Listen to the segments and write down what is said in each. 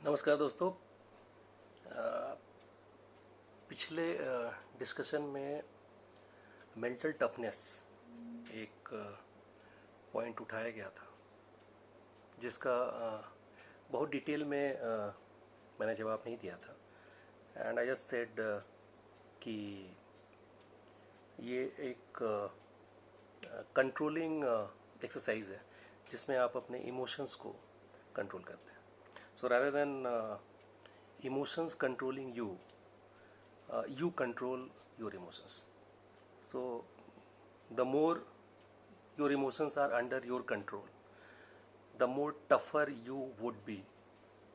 नमस्कार दोस्तों। पिछले डिस्कशन में मेंटल टफनेस एक पॉइंट उठाया गया था, जिसका बहुत डिटेल में मैंने जवाब नहीं दिया था। एंड आई जस्ट सेड कि ये एक कंट्रोलिंग एक्सरसाइज है जिसमें आप अपने इमोशंस को कंट्रोल करते हैं। So rather than emotions controlling you, you control your emotions. So the more your emotions are under your control, the more tougher you would be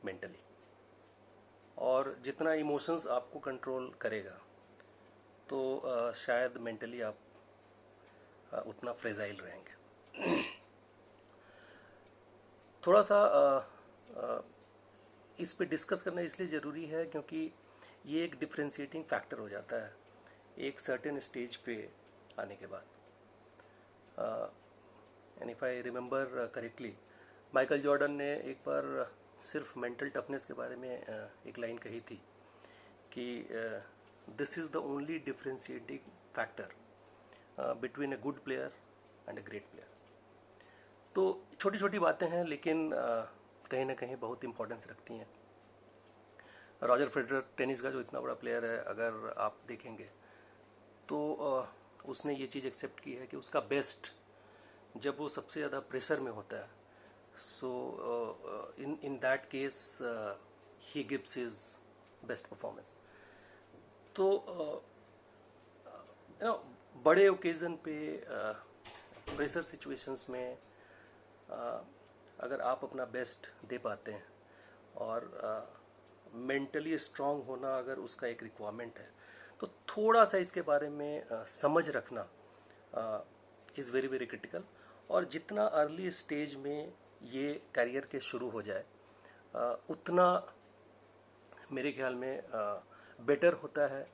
mentally. और जितना इमोशंस आपको कंट्रोल करेगा तो शायद मेंटली आप उतना फ्रेजाइल रहेंगे। थोड़ा सा इस पे डिस्कस करना इसलिए ज़रूरी है क्योंकि ये एक डिफ्रेंशिएटिंग फैक्टर हो जाता है एक सर्टेन स्टेज पे आने के बाद। And if I remember correctly, Michael Jordan ने एक बार सिर्फ मेंटल टफनेस के बारे में एक लाइन कही थी कि this is the only differentiating factor between a good player and a great player. तो छोटी छोटी बातें हैं लेकिन कहीं ना कहीं बहुत इंपॉर्टेंस रखती हैं। रॉजर फेडरर टेनिस का जो इतना बड़ा प्लेयर है, अगर आप देखेंगे तो उसने ये चीज़ एक्सेप्ट की है कि उसका बेस्ट जब वो सबसे ज़्यादा प्रेशर में होता है, so in that case he gives his best performance. तो बड़े ओकेजन पे प्रेशर सिचुएशंस में अगर आप अपना बेस्ट दे पाते हैं और मेंटली स्ट्रांग होना अगर उसका एक रिक्वायरमेंट है, तो थोड़ा सा इसके बारे में समझ रखना इज़ वेरी वेरी क्रिटिकल। और जितना अर्ली स्टेज में ये करियर के शुरू हो जाए उतना मेरे ख्याल में बेटर होता है,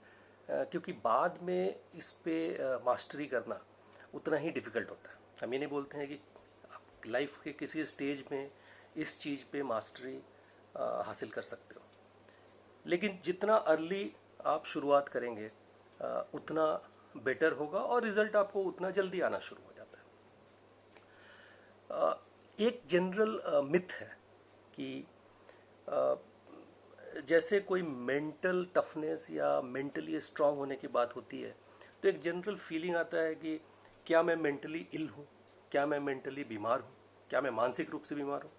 क्योंकि बाद में इस पे मास्टरी करना उतना ही डिफ़िकल्ट होता है। हम ये नहीं बोलते हैं कि लाइफ के किसी स्टेज में इस चीज़ पे मास्टरी हासिल कर सकते हो, लेकिन जितना अर्ली आप शुरुआत करेंगे उतना बेटर होगा और रिजल्ट आपको उतना जल्दी आना शुरू हो जाता है। एक जनरल मिथ है कि जैसे कोई मेंटल टफनेस या मेंटली स्ट्रांग होने की बात होती है तो एक जनरल फीलिंग आता है कि क्या मैं मेंटली इल हूँ, क्या मैं मेंटली बीमार हूँ, क्या मैं मानसिक रूप से बीमार हूँ।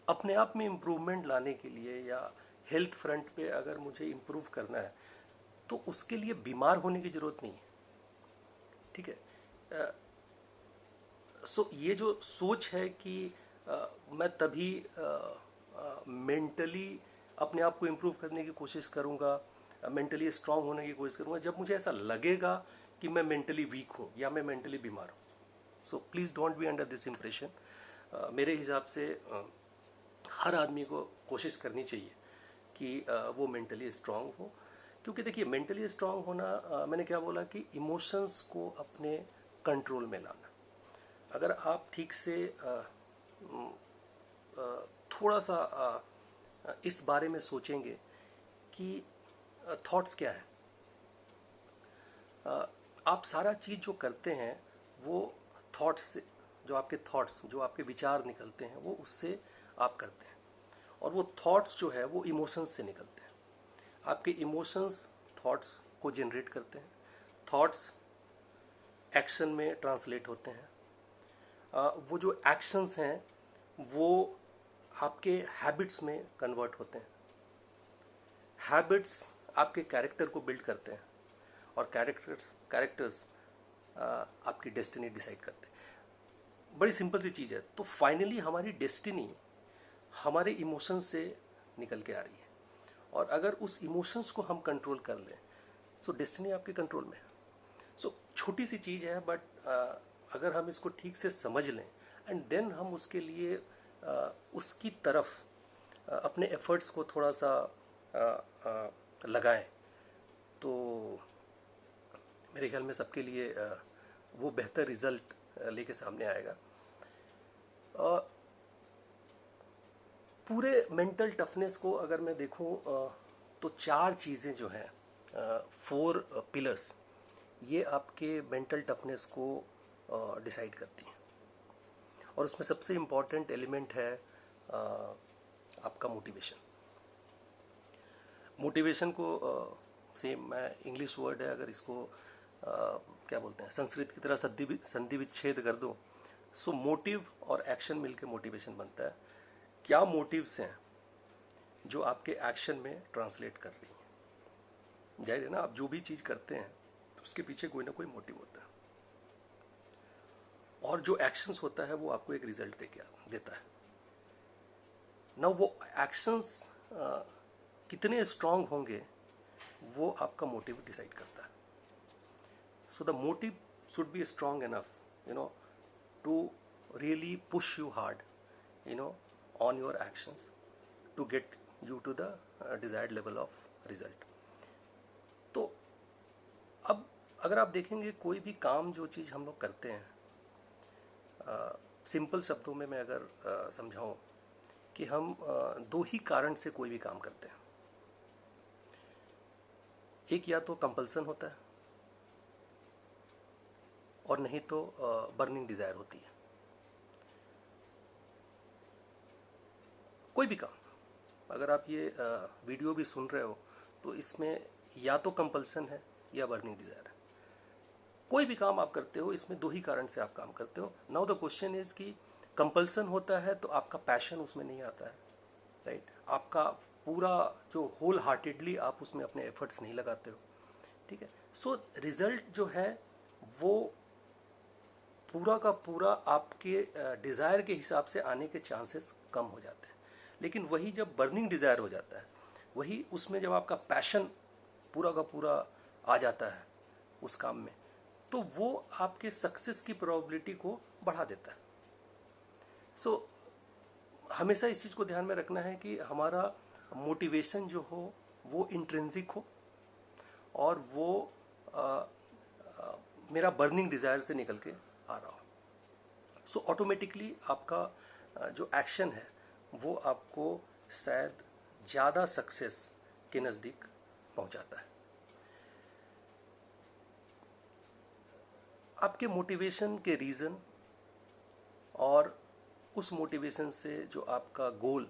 अपने आप में इम्प्रूवमेंट लाने के लिए या हेल्थ फ्रंट पे अगर मुझे इम्प्रूव करना है तो उसके लिए बीमार होने की ज़रूरत नहीं है, ठीक है। सो ये जो सोच है कि मैं तभी मेंटली अपने आप को इम्प्रूव करने की कोशिश करूँगा, मेंटली स्ट्रांग होने की कोशिश करूँगा जब मुझे ऐसा लगेगा कि मैं मेंटली वीक हूँ या मैं मेंटली बीमार हूँ। So please don't be under this impression. मेरे हिसाब से हर आदमी को कोशिश करनी चाहिए कि वो मेंटली स्ट्रांग हो, क्योंकि देखिए मेंटली स्ट्रांग होना, मैंने क्या बोला कि इमोशंस को अपने कंट्रोल में लाना। अगर आप ठीक से थोड़ा सा इस बारे में सोचेंगे कि थॉट्स क्या है, आप सारा चीज़ जो करते हैं वो थॉट्स से, जो आपके थॉट्स, जो आपके विचार निकलते हैं वो उससे आप करते हैं, और वो थॉट्स जो है वो इमोशंस से निकलते हैं। आपके इमोशंस थॉट्स को जनरेट करते हैं, थॉट्स एक्शन में ट्रांसलेट होते हैं, वो जो एक्शंस हैं वो आपके हैबिट्स में कन्वर्ट होते हैं, हैबिट्स आपके कैरेक्टर को बिल्ड करते हैं और कैरेक्टर्स आपकी डेस्टिनी डिसाइड करते हैं। बड़ी सिंपल सी चीज़ है। तो फाइनली हमारी डेस्टिनी हमारे इमोशंस से निकल के आ रही है, और अगर उस इमोशंस को हम कंट्रोल कर लें सो डेस्टिनी आपके कंट्रोल में है। सो छोटी सी चीज़ है, बट अगर हम इसको ठीक से समझ लें एंड देन हम उसके लिए उसकी तरफ अपने एफर्ट्स को थोड़ा सा लगाएं तो मेरे ख्याल में सबके लिए वो बेहतर रिजल्ट लेके सामने आएगा। पूरे मेंटल टफनेस को अगर मैं देखूं तो चार चीज़ें जो हैं, 4 पिलर्स, ये आपके मेंटल टफनेस को डिसाइड करती हैं। और उसमें सबसे इम्पॉर्टेंट एलिमेंट है आपका मोटिवेशन। मोटिवेशन को सेम मैं इंग्लिश वर्ड है, अगर इसको क्या बोलते हैं संस्कृत की तरह संधि विच्छेद कर दो, सो मोटिव और एक्शन मिलके मोटिवेशन बनता है। क्या मोटिव्स हैं जो आपके एक्शन में ट्रांसलेट कर रही हैं? जाहिर है ना, आप जो भी चीज़ करते हैं तो उसके पीछे कोई ना कोई मोटिव होता है, और जो एक्शंस होता है वो आपको एक रिजल्ट देता है ना। वो एक्शंस कितने स्ट्रांग होंगे वो आपका मोटिव डिसाइड करता है। So the motive should be strong enough, to really push you hard, on your actions to get you to the desired level of result. तो अब अगर आप देखेंगे कोई भी काम, जो चीज़ हम लोग करते हैं, सिंपल शब्दों में मैं अगर समझाऊं कि हम दो ही कारण से कोई भी काम करते हैं। एक या तो कंपल्सन होता है, और नहीं तो बर्निंग डिजायर होती है। कोई भी काम, अगर आप ये वीडियो भी सुन रहे हो तो इसमें या तो कंपल्सन है या बर्निंग डिजायर है। कोई भी काम आप करते हो, इसमें दो ही कारण से आप काम करते हो। नाउ द क्वेश्चन इज कि कंपल्सन होता है तो आपका पैशन उसमें नहीं आता है, राइट? आपका पूरा जो होल हार्टेडली आप उसमें अपने एफर्ट्स नहीं लगाते हो, ठीक है? सो रिजल्ट जो है वो पूरा का पूरा आपके डिजायर के हिसाब से आने के चांसेस कम हो जाते हैं। लेकिन वही जब बर्निंग डिजायर हो जाता है, वही उसमें जब आपका पैशन पूरा का पूरा आ जाता है उस काम में, तो वो आपके सक्सेस की प्रोबेबिलिटी को बढ़ा देता है। सो हमेशा इस चीज़ को ध्यान में रखना है कि हमारा मोटिवेशन जो हो वो इंट्रिंसिक हो, और वो मेरा बर्निंग डिजायर से निकल के आ रहा हो। सो ऑटोमेटिकली आपका जो एक्शन है वो आपको शायद ज़्यादा सक्सेस के नज़दीक पहुंचाता है। आपके मोटिवेशन के रीज़न और उस मोटिवेशन से जो आपका गोल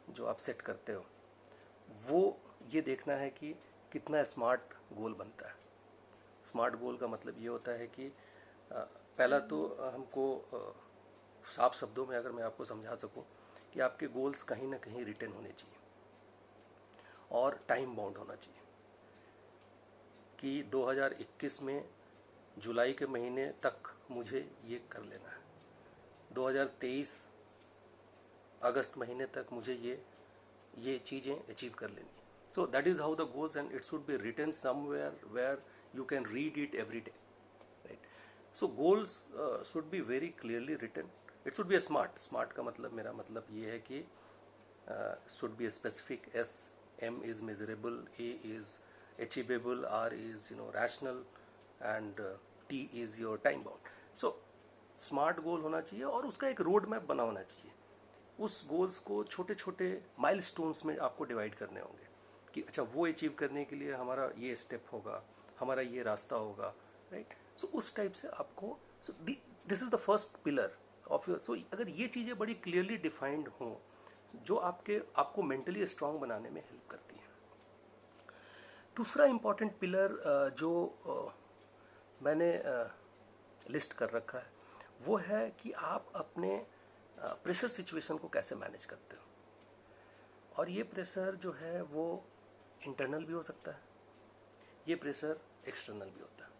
जो आप सेट करते हो, वो ये देखना है कि कितना स्मार्ट गोल बनता है। स्मार्ट गोल का मतलब ये होता है कि पहला तो हमको साफ शब्दों में अगर मैं आपको समझा सकूं कि आपके गोल्स कहीं ना कहीं रिटर्न होने चाहिए और टाइम बाउंड होना चाहिए कि 2021 में जुलाई के महीने तक मुझे ये कर लेना है, 2023 अगस्त महीने तक मुझे ये चीज़ें अचीव कर लेनी। So that is how the goals, and it should be written somewhere where you can read it every day, right? So goals should be very clearly written. It should be smart का मतलब, मेरा मतलब ये है कि should be specific, M is measurable, A is achievable, R is rational, and T is your time bound. So smart गोल होना चाहिए और उसका एक रोड मैप बना होना चाहिए। उस गोल्स को छोटे छोटे माइलस्टोन्स में आपको डिवाइड करने होंगे कि अच्छा वो अचीव करने के लिए हमारा ये स्टेप होगा, हमारा ये रास्ता होगा, राइट? सो उस टाइप से आपको, so this is the first pillar of your. So अगर ये चीज़ें बड़ी क्लियरली डिफाइंड हों, जो आपको मेंटली स्ट्रांग बनाने में हेल्प करती है। दूसरा इंपॉर्टेंट पिलर जो मैंने लिस्ट कर रखा है वो है कि आप अपने प्रेशर सिचुएशन को कैसे मैनेज करते हो। और ये प्रेशर जो है वो इंटरनल भी हो सकता है, ये प्रेशर एक्सटर्नल भी होता है।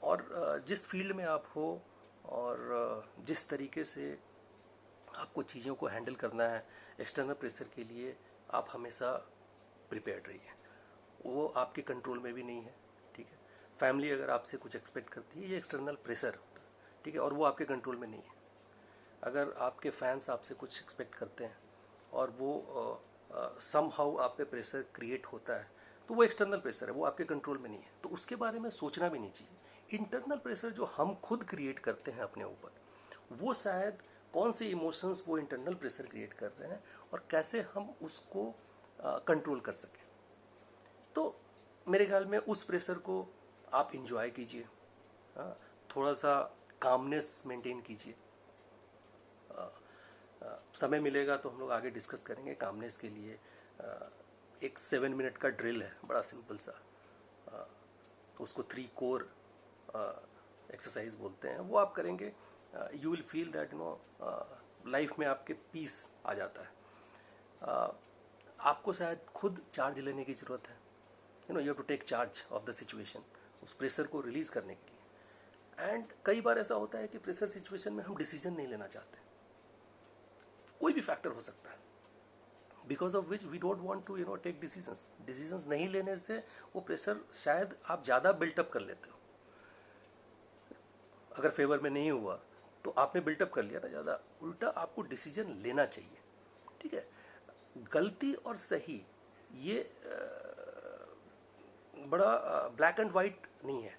और जिस फील्ड में आप हो और जिस तरीके से आपको चीज़ों को हैंडल करना है, एक्सटर्नल प्रेशर के लिए आप हमेशा प्रिपेयर्ड रहिए। वो आपके कंट्रोल में भी नहीं है, ठीक है? फैमिली अगर आपसे कुछ एक्सपेक्ट करती है, ये एक्सटर्नल प्रेशर होता है, ठीक है? और वो आपके कंट्रोल में नहीं है। अगर आपके फैंस आपसे कुछ एक्सपेक्ट करते हैं और वो समहाउ आप पे प्रेशर क्रिएट होता है, तो वो एक्सटर्नल प्रेशर है, वो आपके कंट्रोल में नहीं है, तो उसके बारे में सोचना भी नहीं चाहिए। इंटरनल प्रेशर जो हम खुद क्रिएट करते हैं अपने ऊपर, वो शायद कौन से इमोशंस वो इंटरनल प्रेशर क्रिएट कर रहे हैं और कैसे हम उसको कंट्रोल कर सकें। तो मेरे ख्याल में उस प्रेशर को आप इंजॉय कीजिए, थोड़ा सा कामनेस मेंटेन कीजिए। समय मिलेगा तो हम लोग आगे डिस्कस करेंगे कामनेस के लिए। एक 7 मिनट का ड्रिल है, बड़ा सिंपल सा, उसको 3 कोर एक्सरसाइज बोलते हैं। वो आप करेंगे, you will feel that life में आपके पीस आ जाता है। आपको शायद खुद चार्ज लेने की ज़रूरत है, you have to take charge of the situation, उस प्रेशर को रिलीज़ करने के लिए। एंड कई बार ऐसा होता है कि प्रेशर सिचुएशन में हम डिसीजन नहीं लेना चाहते, कोई भी फैक्टर हो सकता है, because of which we don't want to take decisions नहीं लेने से वो प्रेशर शायद आप ज़्यादा बिल्टअप कर लेते हो। अगर फेवर में नहीं हुआ तो आपने बिल्टअप कर लिया ना ज़्यादा, उल्टा आपको डिसीजन लेना चाहिए। ठीक है, गलती और सही ये बड़ा ब्लैक एंड वाइट नहीं है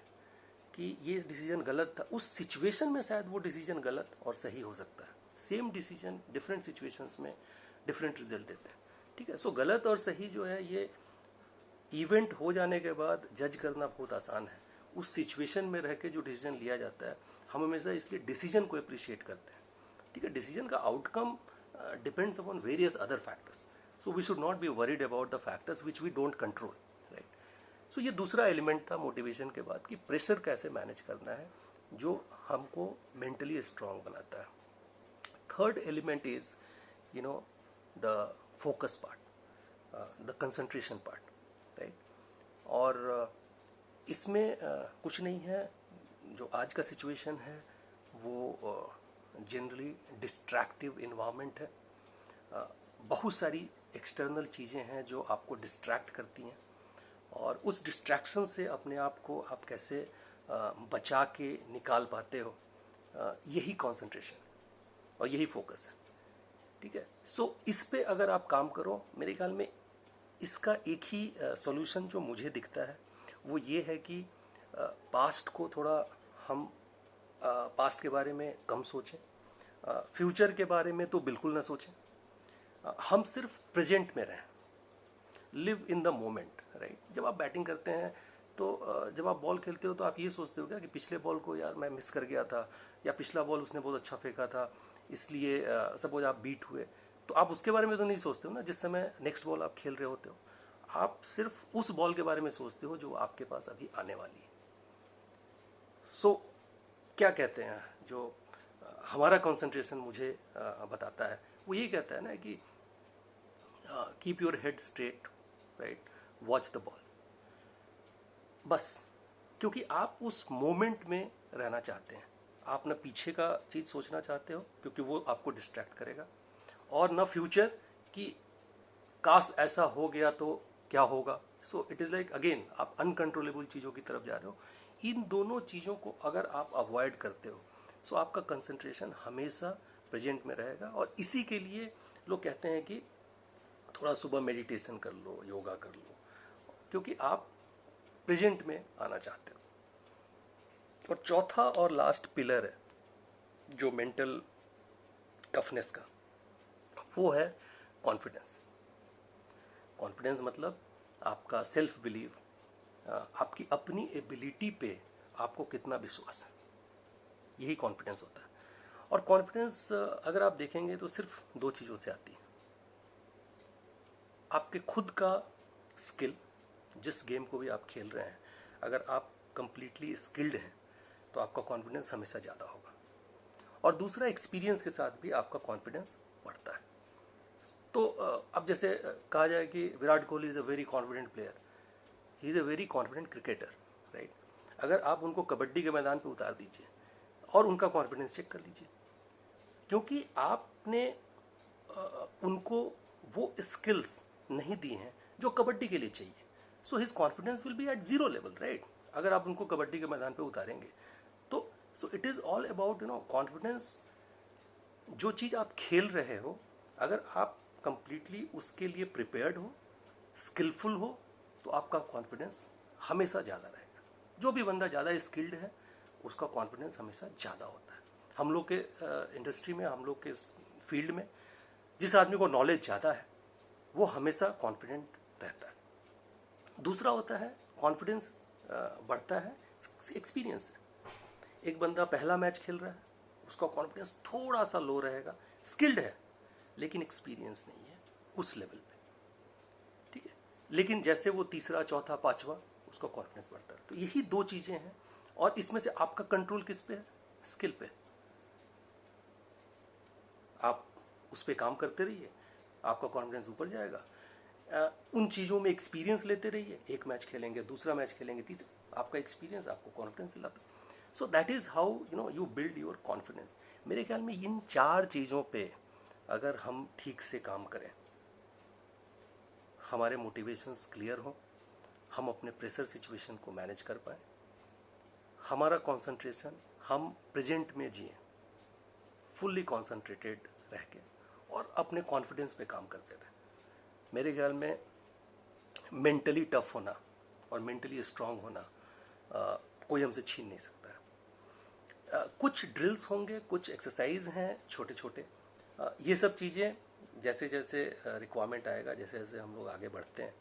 कि ये डिसीजन गलत था। उस सिचुएशन में शायद वो डिसीजन गलत और सही हो सकता है। सेम डिसीजन डिफरेंट सिचुएशंस में डिफरेंट रिजल्ट देते हैं। ठीक है, सो गलत और सही जो है ये इवेंट हो जाने के बाद जज करना बहुत आसान है। उस सिचुएशन में रह के जो डिसीजन लिया जाता है, हम हमेशा इसलिए डिसीजन को अप्रिशिएट करते हैं। ठीक है, डिसीजन का outcome depends upon various other factors, so we should not be worried about the factors which we don't control, right. So ये दूसरा एलिमेंट था मोटिवेशन के बाद कि प्रेशर कैसे मैनेज करना है जो हमको मेंटली स्ट्रांग बनाता है। Third element is the focus part, the concentration part, right. और इसमें कुछ नहीं है, जो आज का सिचुएशन है वो जनरली डिस्ट्रैक्टिव इन्वायरमेंट है। बहुत सारी एक्सटर्नल चीज़ें हैं जो आपको डिस्ट्रैक्ट करती हैं, और उस डिस्ट्रैक्शन से अपने आप को आप कैसे बचा के निकाल पाते हो, यही कंसंट्रेशन और यही फोकस है। ठीक है, सो इस पे अगर आप काम करो, मेरे ख्याल में इसका एक ही सॉल्यूशन जो मुझे दिखता है वो ये है कि पास्ट को थोड़ा हम पास्ट के बारे में कम सोचें, फ्यूचर के बारे में तो बिल्कुल ना सोचें। हम सिर्फ प्रेजेंट में रहें, live in the moment, right. जब आप बैटिंग करते हैं तो जब आप बॉल खेलते हो तो आप ये सोचते हो क्या कि पिछले बॉल को यार मैं मिस कर गया था, या पिछला बॉल उसने बहुत अच्छा फेंका था, इसलिए सपोज आप बीट हुए, तो आप उसके बारे में तो नहीं सोचते हो ना जिस समय नेक्स्ट बॉल आप खेल रहे होते हो। आप सिर्फ उस बॉल के बारे में सोचते हो जो आपके पास अभी आने वाली है। सो क्या कहते हैं, जो हमारा कंसंट्रेशन मुझे बताता है वो ये कहता है ना कि keep your head straight, right, watch the ball, बस। क्योंकि आप उस मोमेंट में रहना चाहते हैं, आप ना पीछे का चीज़ सोचना चाहते हो क्योंकि वो आपको डिस्ट्रैक्ट करेगा, और ना फ्यूचर कि काश ऐसा हो गया तो क्या होगा। सो इट इज़ लाइक अगेन आप अनकंट्रोलेबल चीज़ों की तरफ जा रहे हो। इन दोनों चीज़ों को अगर आप अवॉइड करते हो सो आपका कंसंट्रेशन हमेशा प्रेजेंट में रहेगा। और इसी के लिए लोग कहते हैं कि थोड़ा सुबह मेडिटेशन कर लो, योगा कर लो, क्योंकि आप प्रेजेंट में आना चाहते हो। और चौथा और लास्ट पिलर है जो मेंटल टफनेस का, वो है कॉन्फिडेंस। कॉन्फिडेंस मतलब आपका सेल्फ बिलीव, आपकी अपनी एबिलिटी पे आपको कितना विश्वास है, यही कॉन्फिडेंस होता है। और कॉन्फिडेंस अगर आप देखेंगे तो सिर्फ 2 चीज़ों से आती है। आपके खुद का स्किल, जिस गेम को भी आप खेल रहे हैं, अगर आप कंप्लीटली स्किल्ड हैं तो आपका कॉन्फिडेंस हमेशा ज़्यादा होगा। और दूसरा, एक्सपीरियंस के साथ भी आपका कॉन्फिडेंस बढ़ता है। तो अब जैसे कहा जाए कि Virat Kohli is a very confident player, he is a very confident cricketer, right. अगर आप उनको कबड्डी के मैदान पे उतार दीजिए और उनका कॉन्फिडेंस चेक कर लीजिए, क्योंकि आपने उनको वो स्किल्स नहीं दी हैं जो कबड्डी के लिए चाहिए। So his confidence will be at 0 level, right. अगर आप उनको कबड्डी के मैदान पे उतारेंगे तो so it is all about confidence. जो चीज़ आप खेल रहे हो, अगर आप कंप्लीटली उसके लिए प्रिपेयर्ड हो, स्किलफुल हो, तो आपका कॉन्फिडेंस हमेशा ज़्यादा रहेगा। जो भी बंदा ज़्यादा स्किल्ड है उसका कॉन्फिडेंस हमेशा ज़्यादा होता है। हम लोग के इंडस्ट्री में, हम लोग के फील्ड में जिस आदमी को नॉलेज ज़्यादा है वो हमेशा कॉन्फिडेंट रहता है। दूसरा होता है कॉन्फिडेंस बढ़ता है एक्सपीरियंस से। एक बंदा पहला मैच खेल रहा है, उसका कॉन्फिडेंस थोड़ा सा लो रहेगा, स्किल्ड है लेकिन एक्सपीरियंस नहीं है उस लेवल पे, ठीक है। लेकिन जैसे वो तीसरा, चौथा, पांचवा, उसका कॉन्फिडेंस बढ़ता है। तो यही दो चीज़ें हैं, और इसमें से आपका कंट्रोल किस पे है? स्किल पे। आप उस पर काम करते रहिए, आपका कॉन्फिडेंस ऊपर जाएगा। उन चीज़ों में एक्सपीरियंस लेते रहिए, एक मैच खेलेंगे, दूसरा मैच खेलेंगे, तीसरा, आपका एक्सपीरियंस आपको कॉन्फिडेंस दिलाता है। सो that is how you build your confidence. मेरे ख्याल में इन 4 चीज़ों पे अगर हम ठीक से काम करें, हमारे मोटिवेशंस क्लियर हों, हम अपने प्रेशर सिचुएशन को मैनेज कर पाएँ, हमारा कंसंट्रेशन, हम प्रेजेंट में जिए फुल्ली कॉन्सेंट्रेटेड रह के, और अपने कॉन्फिडेंस पे काम करते रहें। मेरे ख्याल में मेंटली टफ होना और मेंटली स्ट्रांग होना कोई हमसे छीन नहीं सकता है। कुछ ड्रिल्स होंगे, कुछ एक्सरसाइज हैं छोटे छोटे, ये सब चीज़ें जैसे जैसे रिक्वायरमेंट आएगा, जैसे जैसे हम लोग आगे बढ़ते हैं,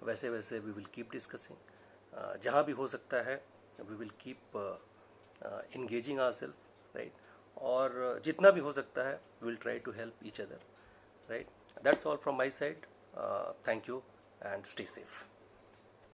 वैसे वैसे वी विल कीप डिस्कसिंग। जहाँ भी हो सकता है we will keep engaging ourselves, right. और जितना भी हो सकता है we will try to help each other, right. That's all from my side. Thank you and stay safe.